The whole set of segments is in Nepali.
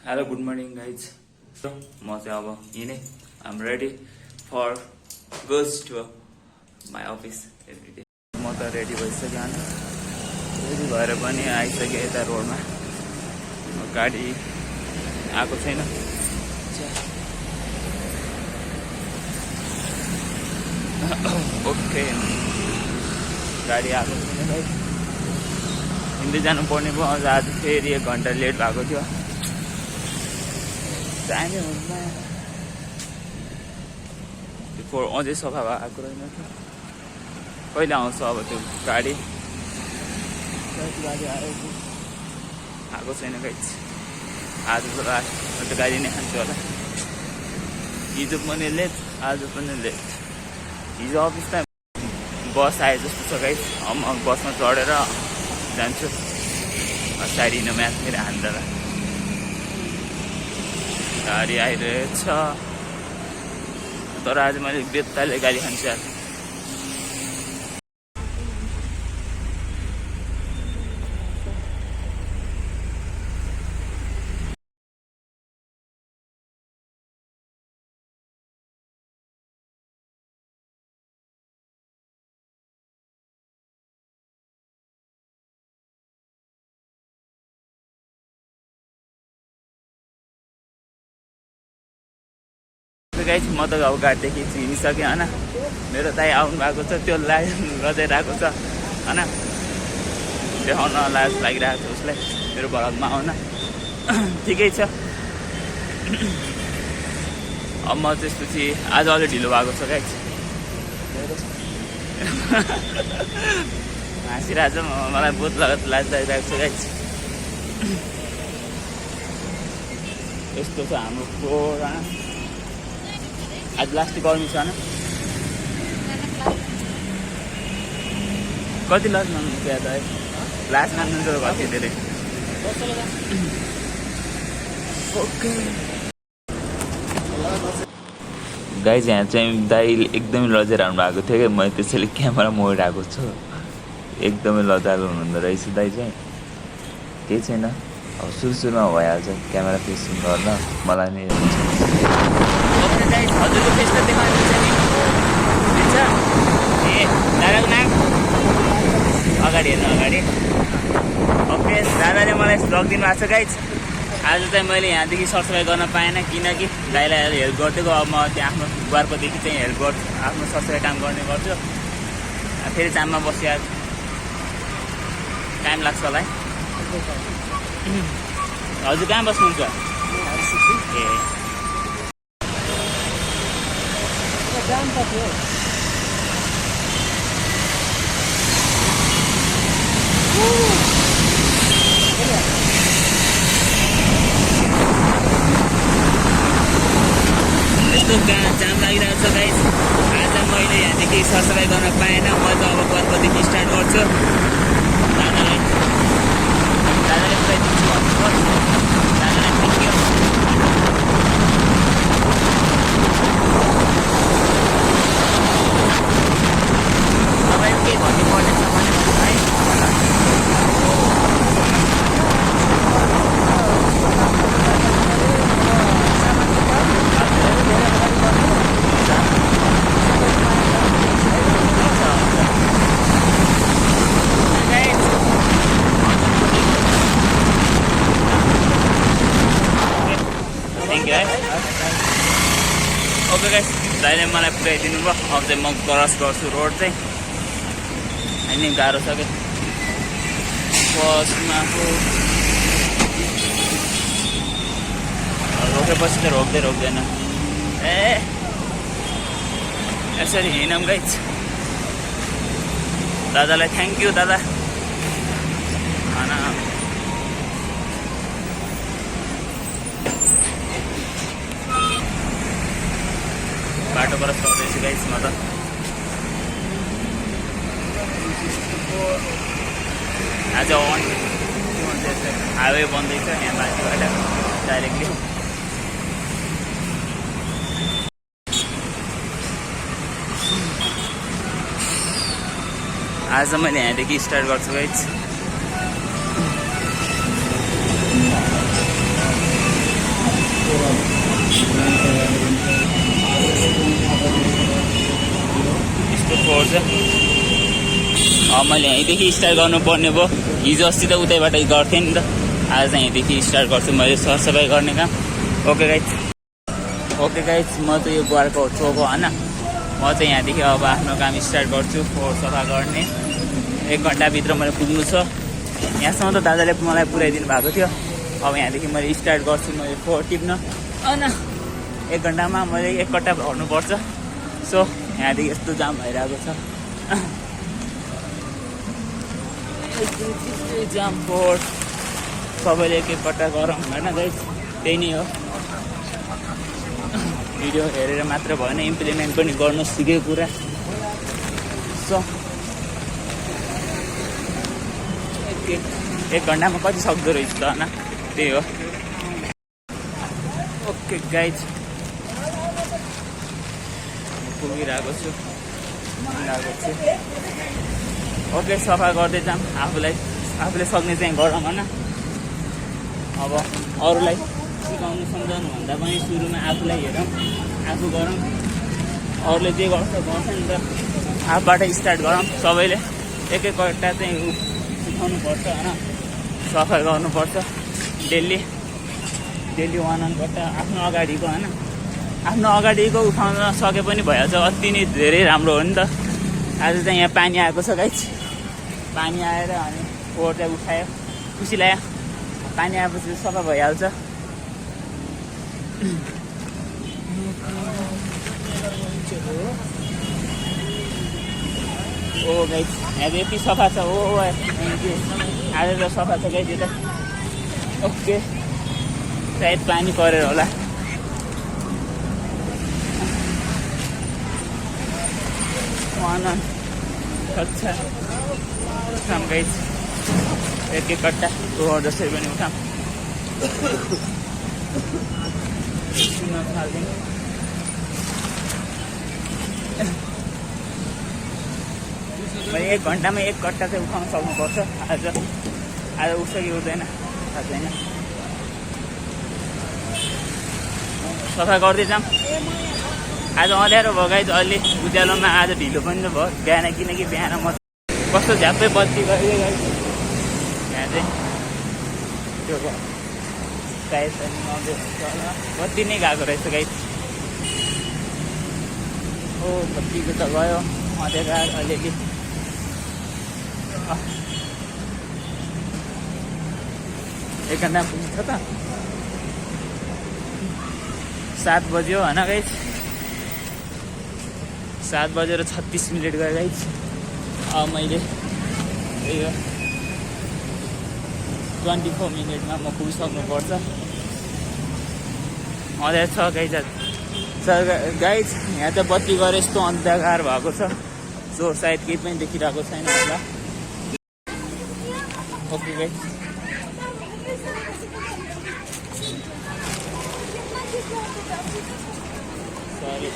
Hello, good morning, guys. So, म चाहिँ अब हिँडेँ. I'm ready for goes to my office every day. म त रेडी भइसक्यो अनि रेडी भएर पनि आइसकेँ यता रोडमा. गाडी आएको छैन. ओके, गाडी आएको छैन भाइ. हिँड्दै जानुपर्ने भयो. आज फेरि 1 घन्टा लेट भएको थियो. टाइमै हुँदैन. त्यो फोहोर अझै सफा भएको रहेन थियो. कहिले आउँछ अब त्यो गाडी. गाडी आएको छैन गाइस. आज त लास्ट गाडी नै खान्छु होला. हिजो पनि लेट, आज पनि लेट. हिजो अफिस टाइम बस आए जस्तो छ गाइस. म बसमा चढेर जान्छु. साइडमा म्याथ मेरो हान्दा गाडी आइरहेछ. तर आज मैले बेत्ताले गाडी खान्छु आज. गाइस म त अब गाडीदेखि हिँडिसकेँ होइन. मेरो दाइ आउनु भएको छ. त्यो लजाइरहेको छ होइन. देखाउन लाज लागिरहेको छ उसलाई मेरो भरतमा आउन. ठिकै छ. अब म त्यसपछि आज अलिक ढिलो भएको छ गाइस. हाँसिरहेको छ. मलाई बहुत लाज लागिरहेको छ गाइस. यस्तो छ हाम्रो रोड. आज लास्ट गर्मी छ होइन. कति लास्ट माग्नुहुन्छ या त है. लास्ट माग्नुहुन्छ कति धेरै. ओके गाइस, यहाँ चाहिँ दाइ एकदमै लजाइरहनु भएको थियो क्या. मैले त्यसैले क्यामेरा मोडिरहेको छु. एकदमै लजालु हुनुहुँदो रहेछ दाइ चाहिँ. केही छैन, अब सुरुमा भइहाल्छ. क्यामेरा फेसिङ गर्न मलाई नै हुन्छ. हजुरको फेस त देखाउनुहुन्छ नि. ए दादाको नाम अगाडि हेर्नु अगाडि. ओके, दादाले मलाई भ्लग दिनुभएको छ गाइज. आज चाहिँ मैले यहाँदेखि सरसफाइ गर्न पाएन किनकि दाइलाई हेल्प गरिदिएको. अब म त्यहाँ आफ्नो घरकोदेखि चाहिँ हेल्प गर्छु. आफ्नो सरसफाइ काम गर्ने गर्छु. फेरि चाममा बसिया टाइम लाग्छ होला है. हजुर कहाँ बस्नुहुन्छ? ए जाम त थियो. यस्तो जाम लागिरहेको छ गाइस. आज मैले यहाँदेखि सरसफाइ गर्न पाएन. म त अब घरकोदेखि स्टार्ट गर्छु. दादालाई पुऱ्याइदिन्छु भन्नुपर्छ. दादालाई थ्याङ्क यू. केही भन्नुपर्ने छ भने है. थ्याङ्क यू है. ओके गाइस, दाइले मलाई पुऱ्याइदिनु भयो. अब चाहिँ म क्रस गर्छु रोड चाहिँ. अनि गाह्रो छ क्या बसमा. रोकेपछि त रोक्दैन. ए यसरी हिँडौँ गाइस. दादालाई थ्याङ्क यू दादा. बाटो क्रस गर्दैछु गाइस म त. आज हाइवे बन्दैछ यहाँ माथिबाट डाइरेक्टली. आज मैले यहाँदेखि स्टार्ट गर्छु गाइस. फोहोर चाहिँ मैले यहीँदेखि स्टार्ट गर्नुपर्ने भयो। हिजो अस्ति त उतैबाट गर्थेँ नि त, आज चाहिँ यहीँदेखि स्टार्ट गर्छु मैले सरसफाइ गर्ने काम। ओके गाइज म चाहिँ यो गुवारको चोक हो होइन, म चाहिँ यहाँदेखि अब आफ्नो काम स्टार्ट गर्छु फोहोर सफा गर्ने। 1 घन्टाभित्र मैले पुग्नु छ। यहाँसम्म त दादाले मलाई पुऱ्याइदिनु भएको थियो। अब यहाँदेखि मैले स्टार्ट गर्छु मैले फोहोर टिप्न होइन। 1 घन्टामा मैले 1 कट्टा भर्नुपर्छ। सो यहाँदेखि यस्तो जाम भइरहेको छ जाम फोहोर सबैले 1 कट्टा गरौँ होइन गाइज, त्यही नै हो। भिडियो हेरेर मात्र भएन, इम्प्लिमेन्ट पनि गर्नु सिकेको कुरा। सो 1 घन्टामा कति सक्दो रहेछ त होइन, त्यही हो। ओके गाइज पुगिरहेको छु। ओके सफा गर्दै जाऊँ, आफूले सक्ने चाहिँ गरौँ होइन। अब अरूलाई सिकाउनु सम्झाउनु भन्दा पनि सुरुमा आफूलाई हेरौँ, आफू गरौँ। अरूले जे गर्छ नि त, आफूबाट स्टार्ट गरौँ। सबैले 1 कट्टा चाहिँ उठाउनु पर्छ होइन, सफा गर्नुपर्छ डेली 1 कट्टा आफ्नो अगाडिको होइन। आफ्नो अगाडिको उठाउन सके पनि भइहाल्छ, अति नै धेरै राम्रो हो नि त। आज चाहिँ यहाँ पानी आएको छ गाइस, पानी आएर अनि फोहोर चाहिँ उठायो, खुसी लाग्यो। पानी आएपछि सफा भइहाल्छ। ओ गाइस यहाँ यति सफा छ। ओ थ्याङ्क यू, आज त सफा छ गाइस यो त। ओके सायद पानी परेर होला। अच्छा उठाम गाइस 1 कट्टा फोहोर जसरी पनि उठाम। मैले 1 घन्टामा 1 कट्टा चाहिँ उठाउन सक्नुपर्छ। आज उठ्छ कि उठ्दैन थाहा छैन। सफा गर्दै जाऊँ। आज अँध्यारो भयो गाइस, अलि उज्यालोमा आज ढिलो पनि त भयो बिहान, किनकि बिहान म कस्तो झ्याप्पै बत्ती गयो गाइस। यहाँ चाहिँ त्यो गाइस बत्ती नै गएको रहेछ गाइस। ओ बत्तीको त गयो, अँध्यारो अलिअलि। 1 घन्टा पुग्छ त, 7 बज्यो होइन गाइस। 7:36 गयो गाइस। अब मैले त्यही हो 24 मिनटमा म पुगिसक्नुपर्छ। अँध्यारो छ गाइस। गाइस यहाँ त बत्ती गएर यस्तो अन्धकार भएको छ, सो सायद केही पनि देखिरहेको छैन होला। Okay guys sorry.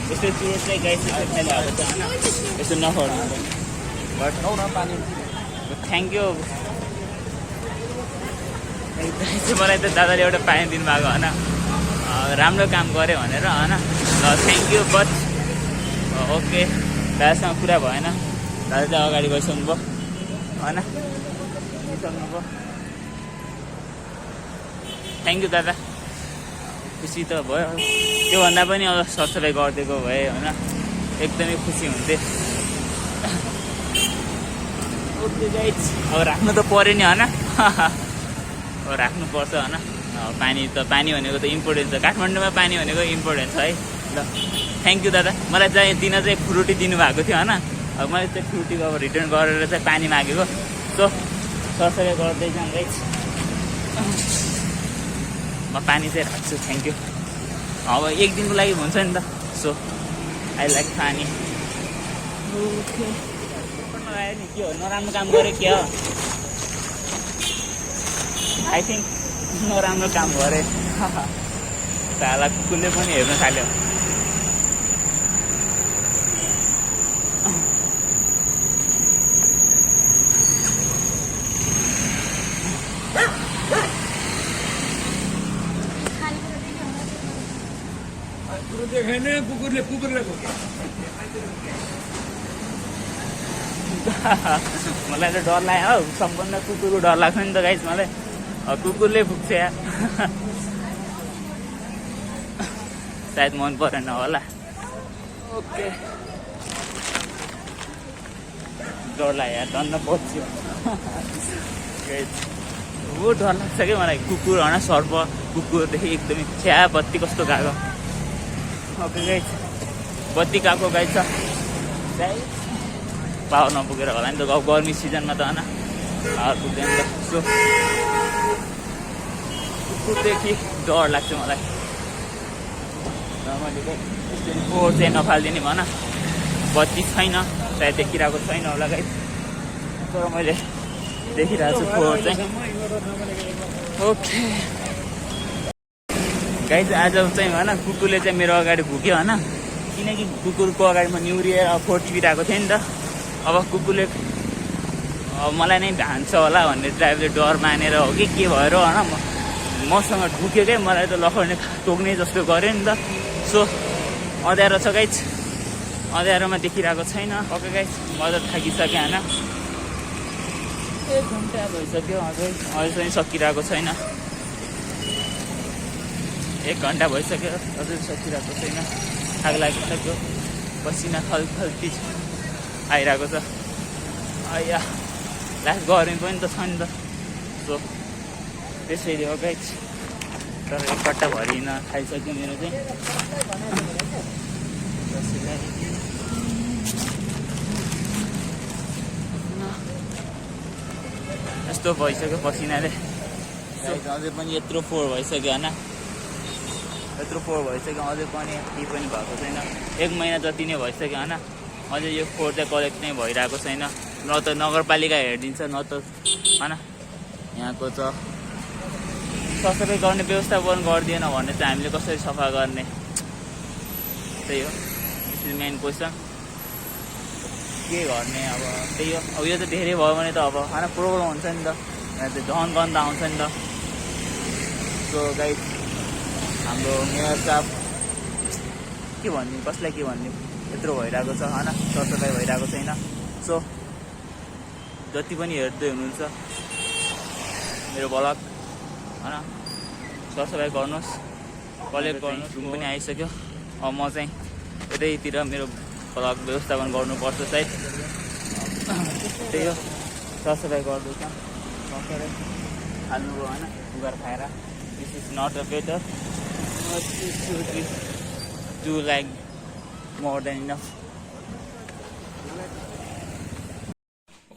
यस्तो चिज चाहिँ गाइस खाइले आएको छ होइन, यस्तो नखर्नु बट पानी। थ्याङ्क यू मलाई त दादाले एउटा पानी दिनुभएको होइन, राम्रो काम गऱ्यो भनेर होइन। ल थ्याङ्क यू। बट ओके दादासँग कुरा भएन, दादा चाहिँ अगाडि गइसक्नुभयो होइन, सक्नुभयो। थ्याङ्क यू दादा, खुसी त भयो। त्योभन्दा पनि अब सरसफाइ गरिदिएको भए होइन एकदमै खुसी हुन्थेँ। ओके गाइस अब राख्नु त पऱ्यो नि होइन, अब राख्नुपर्छ होइन। पानी भनेको त इम्पोर्टेन्ट छ, काठमाडौँमा पानी भनेको इम्पोर्टेन्ट छ है। ल थ्याङ्क यू दादा। मलाई चाहिँ चाहिँ फ्रुटी दिनुभएको थियो होइन, अब मैले चाहिँ फ्रुटीको अब रिटर्न गरेर चाहिँ पानी मागेको। सो सरसफाइ गर्दै जाऊँ गाइस। म पानी चाहिँ राख्छु। Thank you. अब 1 दिनको लागि हुन्छ नि त, सो आई लाइक पानी। ओके लगायो नि, के हो नराम्रो काम गरेँ क्या? आई थिङ्क नराम्रो काम गरेँ। साला कुकुरले पनि हेर्न थाल्यो। छैन कुकुरले भोग्यो मलाई त डर लाग्यो हौ सबभन्दा कुकुरको डर लाग्छ नि त गाइस मलाई कुकुरले पुग्छ या सायद मन परेन होला ओके डर लाग्यो यार डन्न बच्यो बहुत डर लाग्छ क्या मलाई कुकुर होइन सर्प कुकुरदेखि एकदमै छ्या बत्ती कस्तो गएको ओके गाइस बत्ती गएको गाइस छ पावर नपुगेर होला नि त गर्मी सिजनमा त होइन पावर पुग्दैन त सो कुकुरदेखि डर लाग्छ मलाई मैले यसरी फोहोर चाहिँ नफालिदिने भन बत्ती छैन सायद देखिरहेको छैन होला गाइस तर मैले देखिरहेको छु फोहोर चाहिँ ओके गाइस आज चाहिँ होइन कुकुरले चाहिँ मेरो अगाडि भुक्यो होइन किनकि कुकुरको अगाडि म निहुरिएर फोहोर टिपिरहेको थिएँ नि त अब कुकुरले मलाई नै भान्छ होला भन्ने टाइपले डर मानेर हो कि के भएर होइन मसँग ढुक्यो क्या मलाई त लखड्ने टोक्ने जस्तो गऱ्यो नि त सो अँध्यारो छ गाइस अँध्यारोमा देखिरहेको छैन ओके गाइस म त थाकिसकेँ होइन 1 घन्टा भइसक्यो अझै चाहिँ सकिरहेको छैन 1 घन्टा भइसक्यो अझै सकिरहेको छैन थाक लागिसक्यो पसिना खल्ती आइरहेको छ आया लास्ट गर्मी पनि त छ नि त सो त्यसैले हो गाइस तर एकपट्टा भरिन खाइसक्यो मेरो चाहिँ यस्तो भइसक्यो पसिनाले अझै पनि यत्रो फोहोर भइसक्यो होइन यत्रो फोहोर भइसक्यो अझै पनि केही पनि भएको छैन 1 महिना जति नै भइसक्यो होइन अझै यो फोहोर चाहिँ कलेक्ट नै भइरहेको छैन न त नगरपालिका हेरिदिन्छ न त होइन यहाँको त सफाइ गर्ने व्यवस्थापन गरिदिएन भने चाहिँ हामीले कसरी सफा गर्ने त्यही हो दिस इज मेन क्वेसन के गर्ने अब त्यही हो अब यो त धेरै भयो भने त अब होइन प्रब्लम हुन्छ नि त यहाँ चाहिँ झन गन्ध आउँछ नि त सो गाइस हाम्रो मेयर साहब के भन्ने कसलाई के भन्ने यत्रो भइरहेको छ होइन सरसफाइ भइरहेको छैन सो जति पनि हेर्दै हुनुहुन्छ मेरो ब्लग होइन सरसफाइ गर्नुहोस् कलेक्ट गर्नुहोस् रुम पनि आइसक्यो अब म चाहिँ यतैतिर मेरो ब्लग व्यवस्थापन गर्नुपर्छ सायद त्यही हो सरसफाइ गर्दैछ सरसफाइ हाल्नुभयो होइन उगार खाएर this is not a better to like more than enough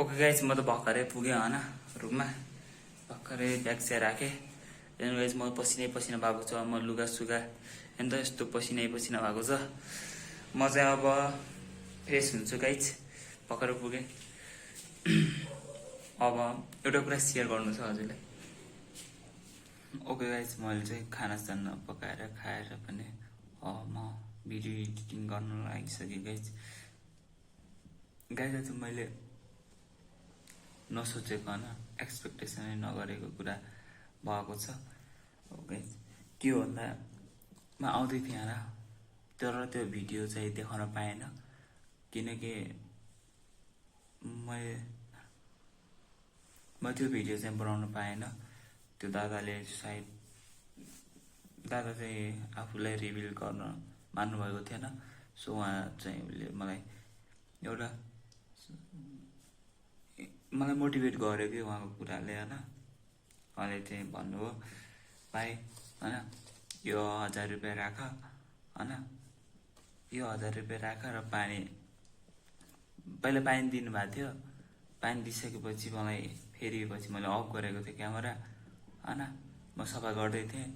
okay guys म त भर्खरै पुगेँ होइन रुममा भर्खरै ब्याग चाहिँ राखेँ त्यहाँदेखि गाइस म पसिनै पसिना भएको छ म लुगा सुगा अन्त यस्तो पसिनै पसिना भएको छ म चाहिँ अब फ्रेस हुन्छु गाइस भर्खर पुगेँ अब एउटा कुरा सेयर गर्नु छ हजुरलाई ओके गाइस मैले चाहिँ खानासाना पकाएर खाएर पनि म भिडियो एडिटिङ गर्न लागिसकेँ गाइस आज मैले नसोचेको होइन एक्सपेक्टेसनै नगरेको कुरा भएको छ गाइस के भन्दा म आउँदै थिएँ होइन तर त्यो भिडियो चाहिँ देखाउन पाएन किनकि म त्यो भिडियो चाहिँ बनाउन पाएन त्यो दादाले सायद दादा चाहिँ आफूलाई रिभिल गर्न मान्नुभएको थिएन सो उहाँ चाहिँ उसले मलाई एउटा मलाई मोटिभेट गर्यो कि उहाँको कुराले होइन उहाँले चाहिँ भन्नुभयो भाइ होइन यो 1000 रुपियाँ राख होइन यो 1000 रुपियाँ राख र पहिला पानी दिनुभएको थियो पानी दिइसकेपछि मलाई फेरि पछि मैले अफ गरेको थिएँ क्यामेरा होइन म सफा गर्दै थिएँ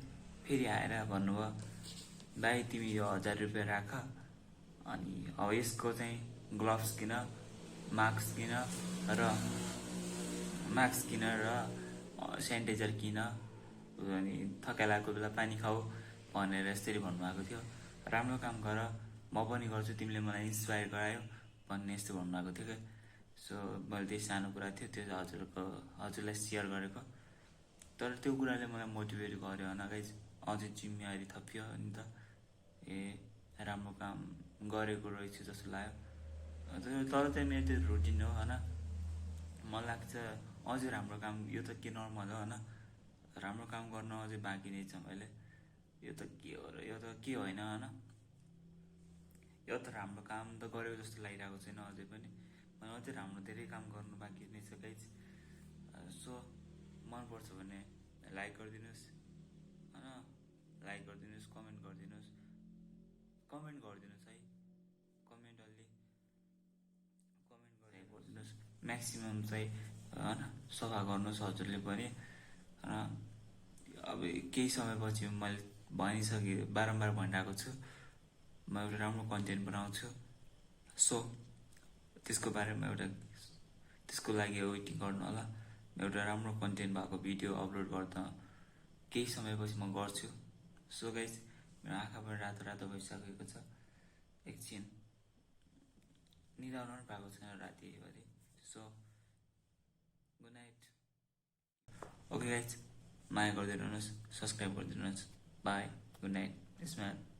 फेरि आएर भन्नुभयो भाइ तिमी यो 1000 रुपियाँ राख अनि अब यसको चाहिँ ग्लोभ्स किन मास्क किन र सेनिटाइजर किन अनि थकाइ लागेको बेला पानी खाऊ भनेर यसरी भन्नुभएको थियो राम्रो काम गर म पनि गर्छु तिमीले मलाई इन्स्पायर गरायो भन्ने यस्तो भन्नुभएको थियो क्या सो मैले त्यही सानो कुरा थियो त्यो हजुरलाई सेयर गरेको तर त्यो कुराले मलाई मोटिभेट गर्यो होइन गाइस अझै जिम्मेवारी थपियो नि त ए काम गरेको रहेछु जस्तो लाग्यो। तर चाहिँ मेरो त्यो रुटिन हो होइन। मलाई लाग्छ अझै राम्रो काम, यो त के नर्मल हो होइन, राम्रो काम गर्न अझै बाँकी नै छ मैले। यो त के हो र, यो त के होइन होइन, यो त राम्रो काम त गरेको जस्तो लागिरहेको छैन अझै पनि। मैले अझै राम्रो धेरै काम गर्नु बाँकी नै छ गाइज। सो मनपर्छ भने लाइक गरिदिनुहोस् होइन, लाइक गरिदिनुहोस्, कमेन्ट गरिदिनुहोस् है, कमेन्ट अलि कमेन्ट गरिदिनुहोस्। म्याक्सिमम् चाहिँ होइन सफा गर्नुहोस् हजुरले पनि होइन। अब केही समयपछि मैले भनिसकेँ, बारम्बार भनिरहेको छु, म एउटा राम्रो कन्टेन्ट बनाउँछु। सो त्यसको बारेमा त्यसको लागि वेटिङ गर्नु होला। एउटा राम्रो कन्टेन्ट भएको भिडियो अपलोड गर्दा केही समयपछि म गर्छु। सो गाइज, मेरो आँखा पनि रातो रातो भइसकेको छ, एकछिन निदा पनि पाएको छैन रातिभरि। So good night. Okay guys, माया गरिदिनुहोस्, सब्सक्राइब गरिदिनुहोस्। Bye, good night, it's man.